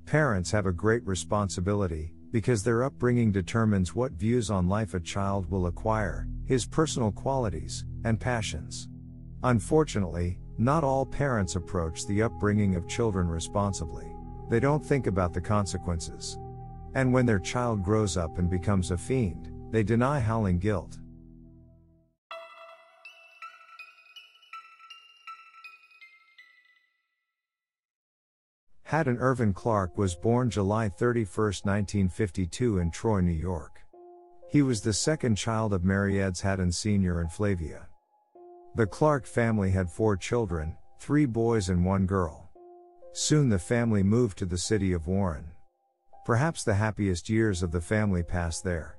Parents have a great responsibility, because their upbringing determines what views on life a child will acquire, his personal qualities, and passions. Unfortunately, not all parents approach the upbringing of children responsibly. They don't think about the consequences. And when their child grows up and becomes a fiend, they deny howling guilt. Hadden Clark was born July 31, 1952 in Troy, New York. He was the second child of Mary Edds Hadden Sr. and Flavia. The Clark family had 4 children, 3 boys and 1 girl. Soon the family moved to the city of Warren. Perhaps the happiest years of the family passed there.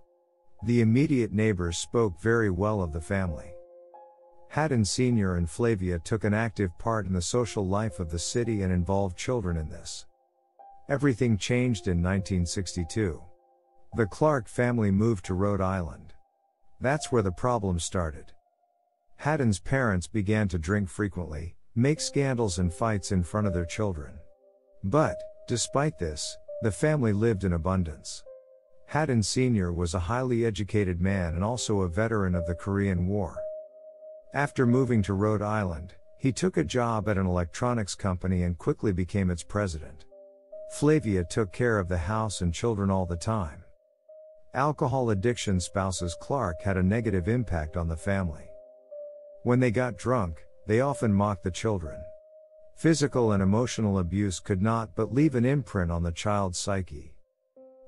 The immediate neighbors spoke very well of the family. Hadden Sr. and Flavia took an active part in the social life of the city and involved children in this. Everything changed in 1962. The Clark family moved to Rhode Island. That's where the problem started. Hadden's parents began to drink frequently, make scandals and fights in front of their children. But, despite this, the family lived in abundance. Hadden Sr. was a highly educated man and also a veteran of the Korean War. After moving to Rhode Island, he took a job at an electronics company and quickly became its president. Flavia took care of the house and children all the time. Alcohol addiction spouses Clark had a negative impact on the family. When they got drunk, they often mocked the children. Physical and emotional abuse could not but leave an imprint on the child's psyche.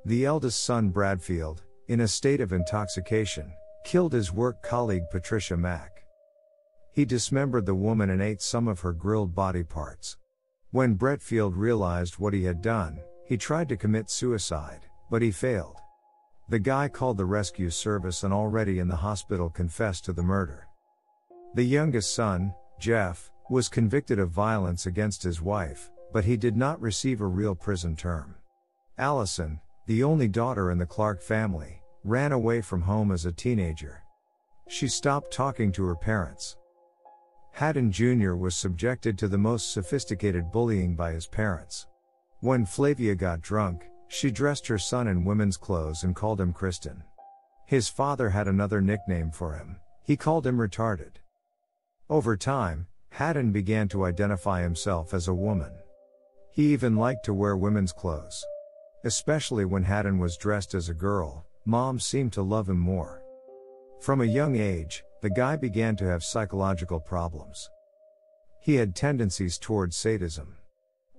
The eldest son Bradfield, in a state of intoxication, killed his work colleague Patricia Mack. He dismembered the woman and ate some of her grilled body parts. When Bradfield realized what he had done, he tried to commit suicide, but he failed. The guy called the rescue service and already in the hospital confessed to the murder. The youngest son, Jeff, was convicted of violence against his wife, but he did not receive a real prison term. Allison, the only daughter in the Clark family, ran away from home as a teenager. She stopped talking to her parents. Hadden Jr. was subjected to the most sophisticated bullying by his parents. When Flavia got drunk, she dressed her son in women's clothes and called him Kristen. His father had another nickname for him. He called him retarded. Over time, Hadden began to identify himself as a woman. He even liked to wear women's clothes. Especially when Hadden was dressed as a girl, Mom seemed to love him more. From a young age, the guy began to have psychological problems. He had tendencies towards sadism.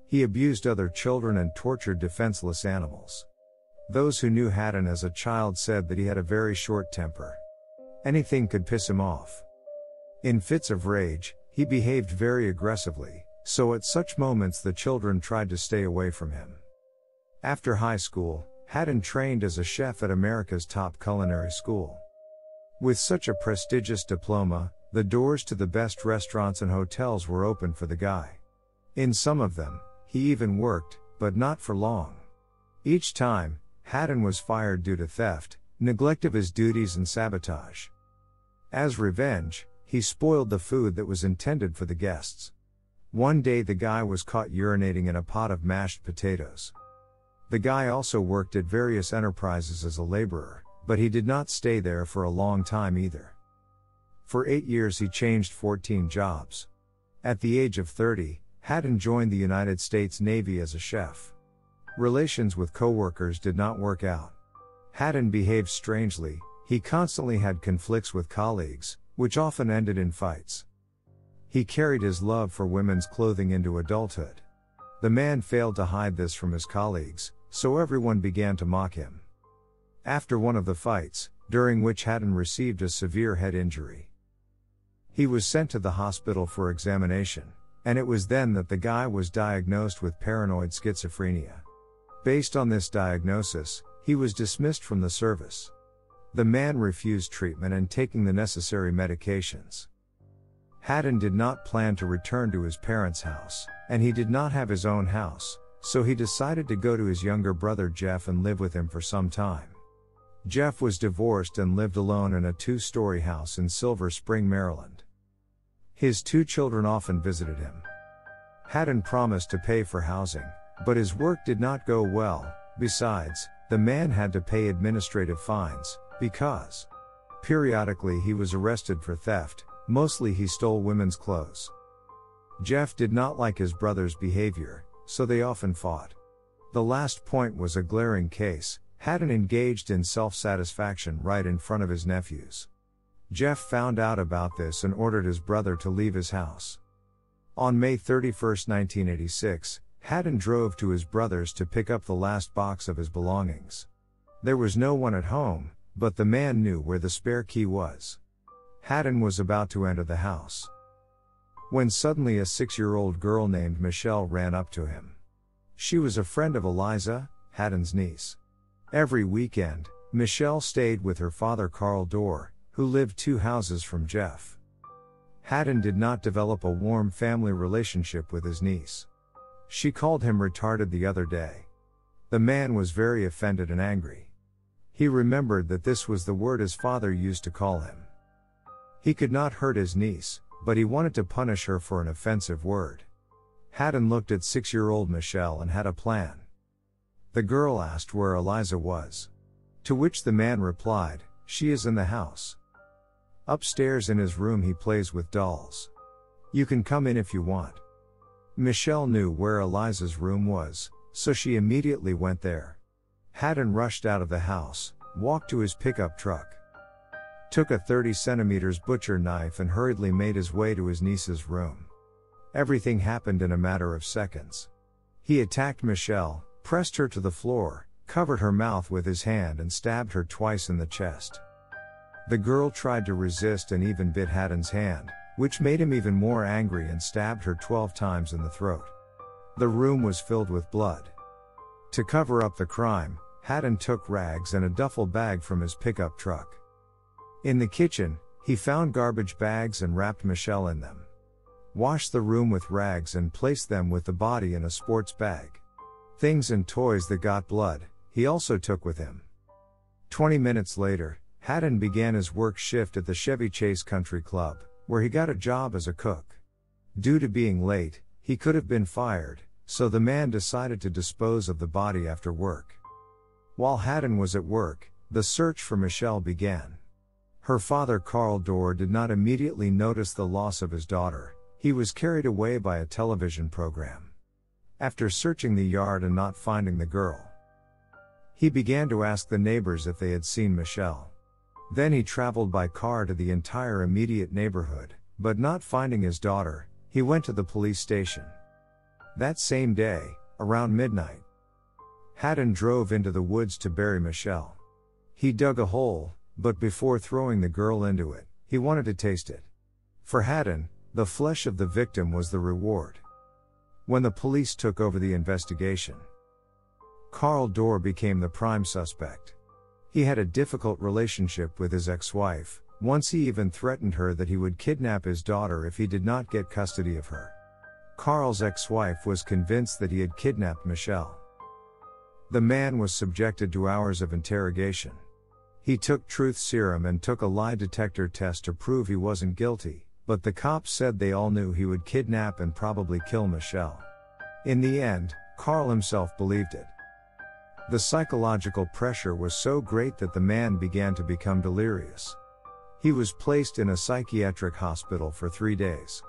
He abused other children and tortured defenseless animals. Those who knew Hadden as a child said that he had a very short temper. Anything could piss him off. In fits of rage, he behaved very aggressively, so at such moments the children tried to stay away from him. After high school, Hadden trained as a chef at America's top culinary school. With such a prestigious diploma, the doors to the best restaurants and hotels were open for the guy. In some of them, he even worked, but not for long. Each time, Hadden was fired due to theft, neglect of his duties and sabotage. As revenge, he spoiled the food that was intended for the guests. One day the guy was caught urinating in a pot of mashed potatoes. The guy also worked at various enterprises as a laborer, but he did not stay there for a long time either. For 8 years he changed 14 jobs. At the age of 30, Hadden joined the United States Navy as a chef. Relations with coworkers did not work out. Hadden behaved strangely, he constantly had conflicts with colleagues, which often ended in fights. He carried his love for women's clothing into adulthood. The man failed to hide this from his colleagues, so everyone began to mock him. After one of the fights, during which Hadden received a severe head injury, he was sent to the hospital for examination, and it was then that the guy was diagnosed with paranoid schizophrenia. Based on this diagnosis, he was dismissed from the service. The man refused treatment and taking the necessary medications. Hadden did not plan to return to his parents' house, and he did not have his own house, so he decided to go to his younger brother Jeff and live with him for some time. Jeff was divorced and lived alone in a 2-story house in Silver Spring, Maryland. His 2 children often visited him. Hadden promised to pay for housing, But his work did not go well. Besides, the man had to pay administrative fines, because periodically he was arrested for theft. Mostly he stole women's clothes. Jeff did not like his brother's behavior, so they often fought. The last point was a glaring case. Hadden engaged in self-satisfaction right in front of his nephews. Jeff found out about this and ordered his brother to leave his house. On May 31, 1986, Hadden drove to his brother's to pick up the last box of his belongings. There was no one at home, but the man knew where the spare key was. Hadden was about to enter the house, when suddenly a 6-year-old girl named Michelle ran up to him. She was a friend of Eliza, Hadden's niece. Every weekend, Michelle stayed with her father Carl Dorr, who lived 2 houses from Jeff. Hadden did not develop a warm family relationship with his niece. She called him retarded the other day. The man was very offended and angry. He remembered that this was the word his father used to call him. He could not hurt his niece, but he wanted to punish her for an offensive word. Hadden looked at 6-year-old Michelle and had a plan. The girl asked where Eliza was. To which the man replied, "She is in the house. Upstairs in his room he plays with dolls. You can come in if you want." Michelle knew where Eliza's room was, so she immediately went there. Hadden rushed out of the house, walked to his pickup truck, took a 30 cm butcher knife and hurriedly made his way to his niece's room. Everything happened in a matter of seconds. He attacked Michelle, pressed her to the floor, covered her mouth with his hand and stabbed her twice in the chest. The girl tried to resist and even bit Hadden's hand, which made him even more angry, and stabbed her 12 times in the throat. The room was filled with blood. To cover up the crime, Hadden took rags and a duffel bag from his pickup truck. In the kitchen, he found garbage bags and wrapped Michelle in them. Washed the room with rags and placed them with the body in a sports bag. Things and toys that got blood, he also took with him. 20 minutes later, Hadden began his work shift at the Chevy Chase Country Club, where he got a job as a cook. Due to being late, he could have been fired, so the man decided to dispose of the body after work. While Hadden was at work, the search for Michelle began. Her father Carl Dorr did not immediately notice the loss of his daughter. He was carried away by a television program. After searching the yard and not finding the girl, he began to ask the neighbors if they had seen Michelle. Then he traveled by car to the entire immediate neighborhood, but not finding his daughter, he went to the police station. That same day, around midnight, Hadden drove into the woods to bury Michelle. He dug a hole, but before throwing the girl into it, he wanted to taste it. For Hadden, the flesh of the victim was the reward. When the police took over the investigation, Carl Dorr became the prime suspect. He had a difficult relationship with his ex-wife. Once he even threatened her that he would kidnap his daughter if he did not get custody of her. Carl's ex-wife was convinced that he had kidnapped Michelle. The man was subjected to hours of interrogation. He took truth serum and took a lie detector test to prove he wasn't guilty, but the cops said they all knew he would kidnap and probably kill Michelle. In the end, Carl himself believed it. The psychological pressure was so great that the man began to become delirious. He was placed in a psychiatric hospital for 3 days.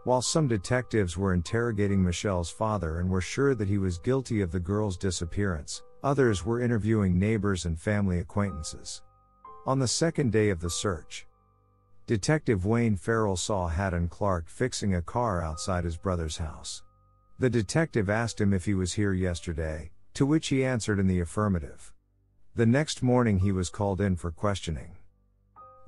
While some detectives were interrogating Michelle's father and were sure that he was guilty of the girl's disappearance, others were interviewing neighbors and family acquaintances. On the second day of the search, Detective Wayne Farrell saw Hadden Clark fixing a car outside his brother's house. The detective asked him if he was here yesterday, to which he answered in the affirmative. The next morning he was called in for questioning.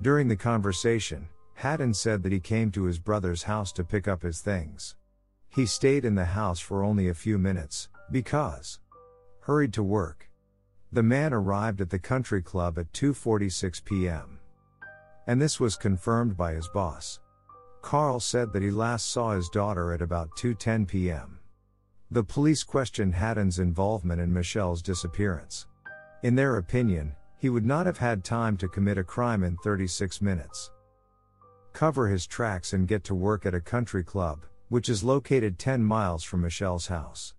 During the conversation, Hadden said that he came to his brother's house to pick up his things. He stayed in the house for only a few minutes, because hurried to work. The man arrived at the country club at 2:46 p.m. And this was confirmed by his boss. Carl said that he last saw his daughter at about 2:10 p.m. The police questioned Hadden's involvement in Michelle's disappearance. In their opinion, he would not have had time to commit a crime in 36 minutes. Cover his tracks and get to work at a country club, which is located 10 miles from Michelle's house.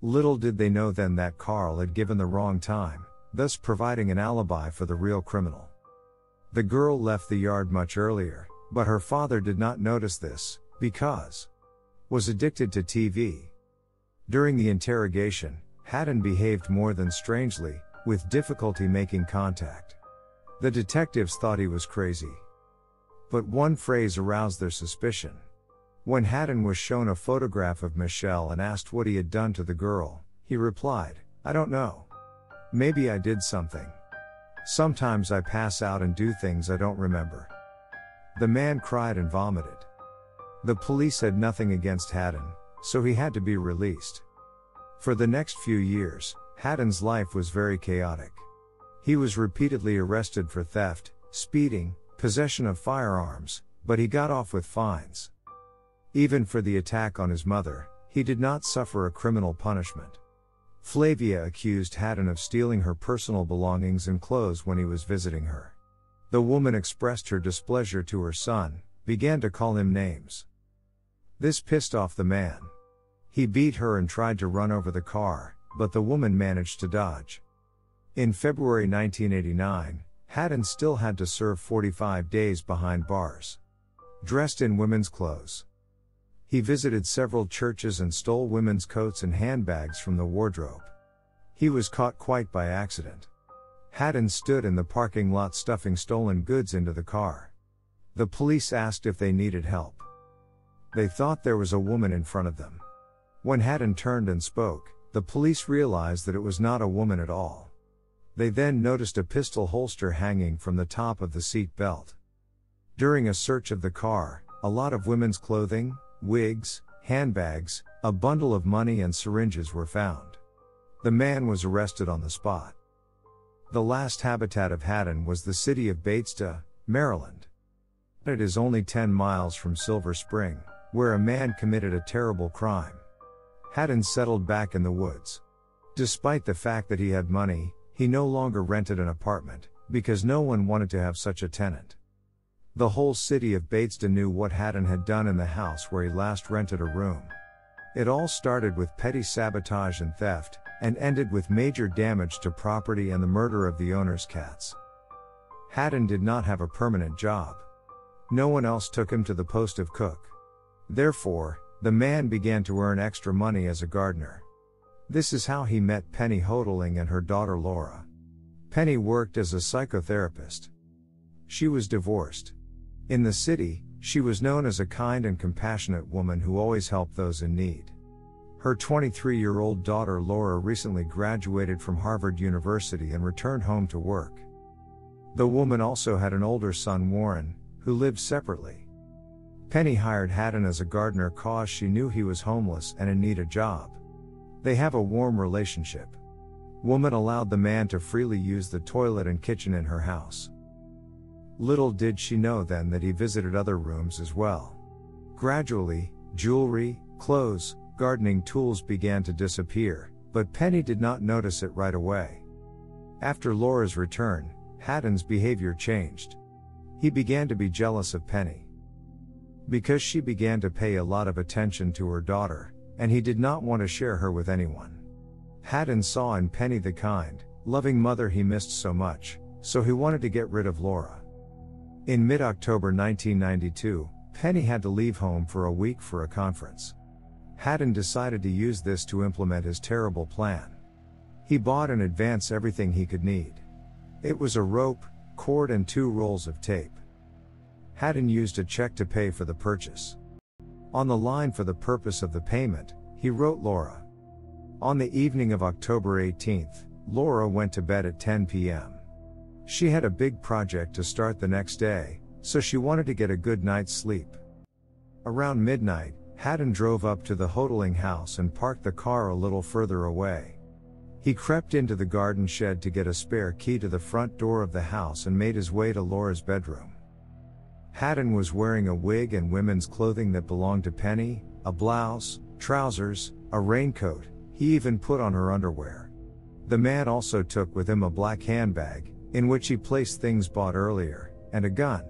Little did they know then that Carl had given the wrong time, thus providing an alibi for the real criminal. The girl left the yard much earlier, but her father did not notice this, because was addicted to TV. During the interrogation, Hadden behaved more than strangely, with difficulty making contact. The detectives thought he was crazy. But one phrase aroused their suspicion. When Hadden was shown a photograph of Michelle and asked what he had done to the girl, he replied, "I don't know. Maybe I did something. Sometimes I pass out and do things I don't remember." The man cried and vomited. The police had nothing against Hadden, so he had to be released. For the next few years, Hadden's life was very chaotic. He was repeatedly arrested for theft, speeding, possession of firearms, but he got off with fines. Even for the attack on his mother, he did not suffer a criminal punishment. Flavia accused Hadden of stealing her personal belongings and clothes when he was visiting her. The woman expressed her displeasure to her son, began to call him names. This pissed off the man. He beat her and tried to run over the car, but the woman managed to dodge. In February 1989, Hadden still had to serve 45 days behind bars. Dressed in women's clothes. He visited several churches and stole women's coats and handbags from the wardrobe. He was caught quite by accident. Hadden stood in the parking lot stuffing stolen goods into the car. The police asked if they needed help. They thought there was a woman in front of them. When Hadden turned and spoke, the police realized that it was not a woman at all. They then noticed a pistol holster hanging from the top of the seat belt. During a search of the car, a lot of women's clothing, wigs, handbags, a bundle of money and syringes were found. The man was arrested on the spot. The last habitat of Hadden was the city of Bethesda, Maryland. It is only 10 miles from Silver Spring, where a man committed a terrible crime. Hadden settled back in the woods. Despite the fact that he had money, he no longer rented an apartment, because no one wanted to have such a tenant. The whole city of Bethesda knew what Hadden had done in the house where he last rented a room. It all started with petty sabotage and theft, and ended with major damage to property and the murder of the owner's cats. Hadden did not have a permanent job. No one else took him to the post of cook. Therefore, the man began to earn extra money as a gardener. This is how he met Penny Hodling and her daughter Laura. Penny worked as a psychotherapist. She was divorced. In the city, she was known as a kind and compassionate woman who always helped those in need. Her 23-year-old daughter Laura recently graduated from Harvard University and returned home to work. The woman also had an older son Warren, who lived separately. Penny hired Hadden as a gardener cause she knew he was homeless and in need of a job. They have a warm relationship. Woman allowed the man to freely use the toilet and kitchen in her house. Little did she know then that he visited other rooms as well. Gradually, jewelry, clothes, gardening tools began to disappear, but Penny did not notice it right away. After Laura's return, Hadden's behavior changed. He began to be jealous of Penny. Because she began to pay a lot of attention to her daughter, and he did not want to share her with anyone. Hadden saw in Penny the kind, loving mother he missed so much, so he wanted to get rid of Laura. In mid-October 1992, Penny had to leave home for a week for a conference. Hadden decided to use this to implement his terrible plan. He bought in advance everything he could need. It was a rope, cord and 2 rolls of tape. Hadden used a check to pay for the purchase. On the line for the purpose of the payment, he wrote Laura. On the evening of October 18th, Laura went to bed at 10 p.m. She had a big project to start the next day, so she wanted to get a good night's sleep. Around midnight, Hadden drove up to the Hodling house and parked the car a little further away. He crept into the garden shed to get a spare key to the front door of the house and made his way to Laura's bedroom. Hadden was wearing a wig and women's clothing that belonged to Penny, a blouse, trousers, a raincoat, he even put on her underwear. The man also took with him a black handbag, in which he placed things bought earlier, and a gun.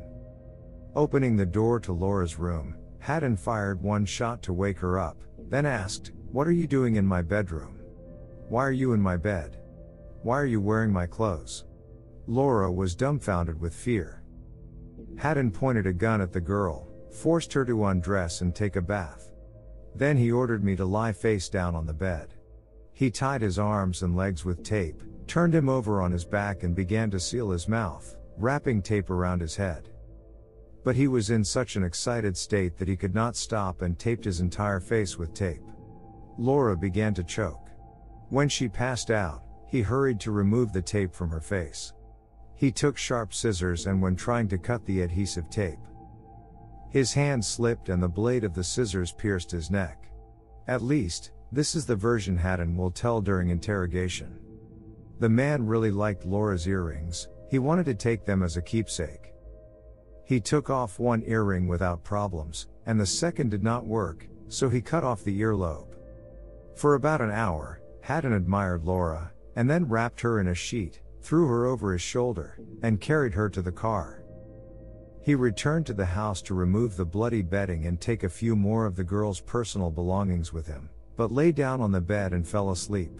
Opening the door to Laura's room, Hadden fired 1 shot to wake her up, then asked, "What are you doing in my bedroom?" Why are you in my bed? Why are you wearing my clothes? Laura was dumbfounded with fear. Hadden pointed a gun at the girl, forced her to undress and take a bath. Then he ordered me to lie face down on the bed. He tied his arms and legs with tape, turned him over on his back and began to seal his mouth, wrapping tape around his head. But he was in such an excited state that he could not stop and taped his entire face with tape. Laura began to choke. When she passed out, he hurried to remove the tape from her face. He took sharp scissors and when trying to cut the adhesive tape, his hand slipped and the blade of the scissors pierced his neck. At least, this is the version Hadden will tell during interrogation. The man really liked Laura's earrings, he wanted to take them as a keepsake. He took off one earring without problems, and the second did not work, so he cut off the earlobe. For about an hour, Hadden admired Laura, and then wrapped her in a sheet, threw her over his shoulder, and carried her to the car. He returned to the house to remove the bloody bedding and take a few more of the girl's personal belongings with him, but lay down on the bed and fell asleep.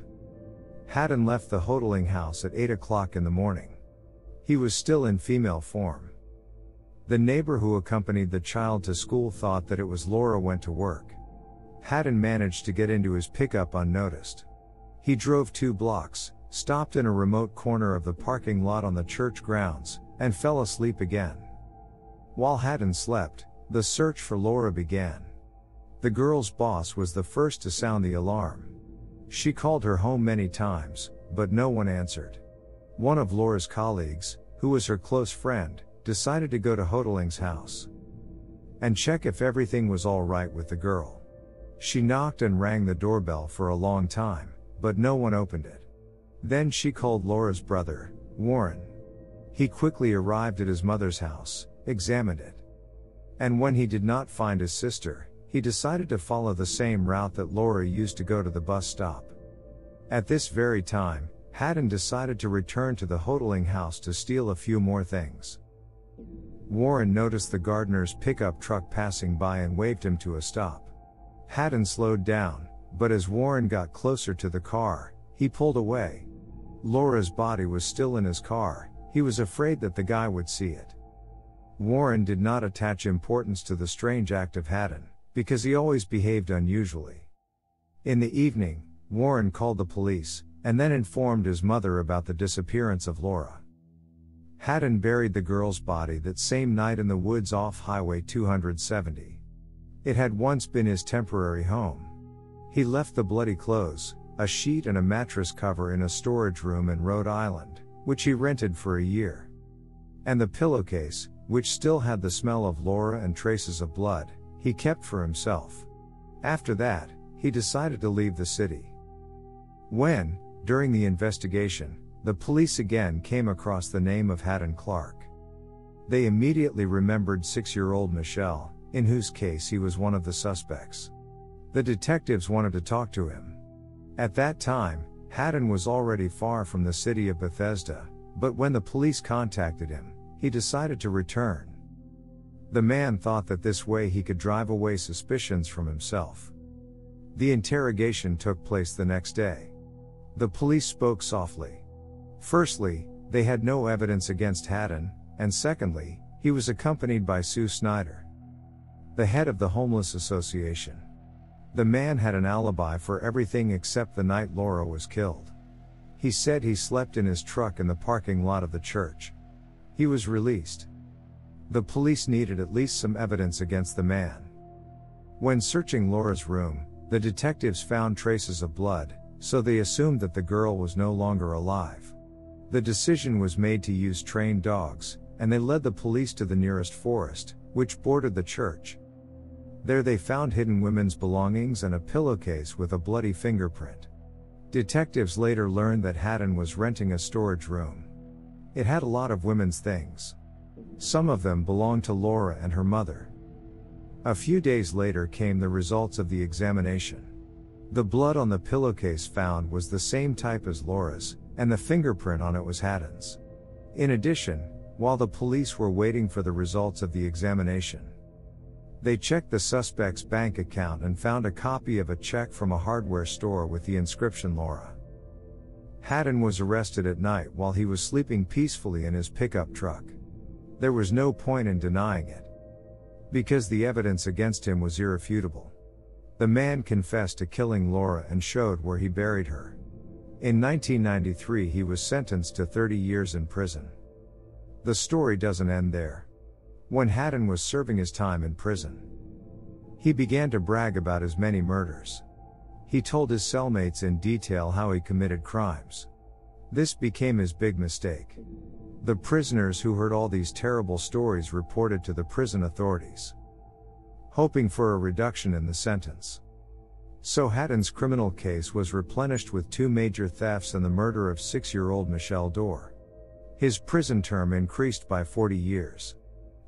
Hadden left the howling house at 8 o'clock in the morning. He was still in female form. The neighbor who accompanied the child to school thought that it was Laura went to work. Hadden managed to get into his pickup unnoticed. He drove 2 blocks, stopped in a remote corner of the parking lot on the church grounds, and fell asleep again. While Hadden slept, the search for Laura began. The girl's boss was the first to sound the alarm. She called her home many times, but no one answered. One of Laura's colleagues, who was her close friend, decided to go to Hodeling's house and check if everything was all right with the girl. She knocked and rang the doorbell for a long time, but no one opened it. Then she called Laura's brother, Warren. He quickly arrived at his mother's house, examined it. And when he did not find his sister, he decided to follow the same route that Laura used to go to the bus stop. At this very time, Hadden decided to return to the Hodeling house to steal a few more things. Warren noticed the gardener's pickup truck passing by and waved him to a stop. Hadden slowed down, but as Warren got closer to the car, he pulled away. Laura's body was still in his car, he was afraid that the guy would see it. Warren did not attach importance to the strange act of Hadden, because he always behaved unusually. In the evening, Warren called the police, and then informed his mother about the disappearance of Laura. Hadden buried the girl's body that same night in the woods off Highway 270. It had once been his temporary home. He left the bloody clothes, a sheet and a mattress cover in a storage room in Rhode Island, which he rented for a year. And the pillowcase, which still had the smell of Laura and traces of blood, he kept for himself. After that, he decided to leave the city. When, during the investigation, the police again came across the name of Hadden Clark, they immediately remembered 6-year-old Michelle, in whose case he was one of the suspects. The detectives wanted to talk to him. At that time, Hadden was already far from the city of Bethesda, but when the police contacted him, he decided to return. The man thought that this way he could drive away suspicions from himself. The interrogation took place the next day. The police spoke softly. Firstly, they had no evidence against Hadden, and secondly, he was accompanied by Sue Snyder, the head of the Homeless Association. The man had an alibi for everything except the night Laura was killed. He said he slept in his truck in the parking lot of the church. He was released. The police needed at least some evidence against the man. When searching Laura's room, the detectives found traces of blood, so they assumed that the girl was no longer alive. The decision was made to use trained dogs, and they led the police to the nearest forest, which bordered the church. There they found hidden women's belongings and a pillowcase with a bloody fingerprint. Detectives later learned that Hadden was renting a storage room. It had a lot of women's things. Some of them belonged to Laura and her mother. A few days later came the results of the examination. The blood on the pillowcase found was the same type as Laura's, and the fingerprint on it was Hadden's. In addition, while the police were waiting for the results of the examination, they checked the suspect's bank account and found a copy of a check from a hardware store with the inscription Laura. Hadden was arrested at night while he was sleeping peacefully in his pickup truck. There was no point in denying it, because the evidence against him was irrefutable. The man confessed to killing Laura and showed where he buried her. In 1993 he was sentenced to 30 years in prison. The story doesn't end there. When Hadden was serving his time in prison, he began to brag about his many murders. He told his cellmates in detail how he committed crimes. This became his big mistake. The prisoners who heard all these terrible stories reported to the prison authorities, hoping for a reduction in the sentence. So Hadden's criminal case was replenished with 2 major thefts and the murder of 6-year-old Michelle Dorr. His prison term increased by 40 years.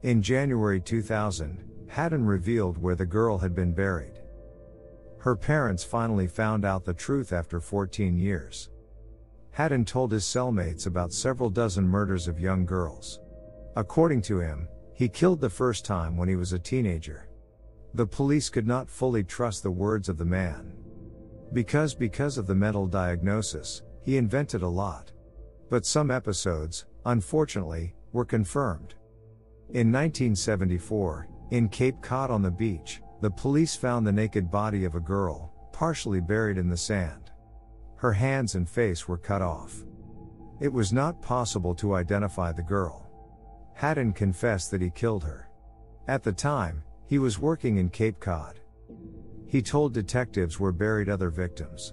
In January 2000, Hadden revealed where the girl had been buried. Her parents finally found out the truth after 14 years. Hadden told his cellmates about several dozen murders of young girls. According to him, he killed the first time when he was a teenager. The police could not fully trust the words of the man. Because of the mental diagnosis, he invented a lot. But some episodes, unfortunately, were confirmed. In 1974, in Cape Cod on the beach, the police found the naked body of a girl, partially buried in the sand. Her hands and face were cut off. It was not possible to identify the girl. Hadden confessed that he killed her. At the time, he was working in Cape Cod. He told detectives where buried other victims.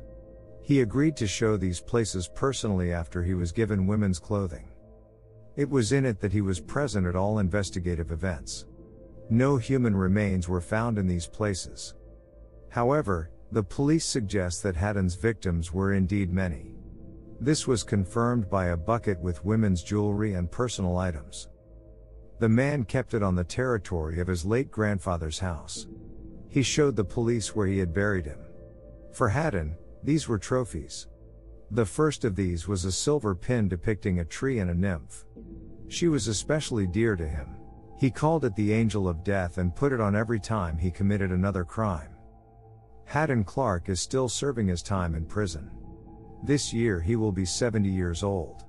He agreed to show these places personally after he was given women's clothing. It was in it that he was present at all investigative events. No human remains were found in these places. However, the police suggest that Hadden's victims were indeed many. This was confirmed by a bucket with women's jewelry and personal items. The man kept it on the territory of his late grandfather's house. He showed the police where he had buried him. For Hadden, these were trophies. The first of these was a silver pin depicting a tree and a nymph. She was especially dear to him. He called it the Angel of Death and put it on every time he committed another crime. Hadden Clark is still serving his time in prison. This year he will be 70 years old.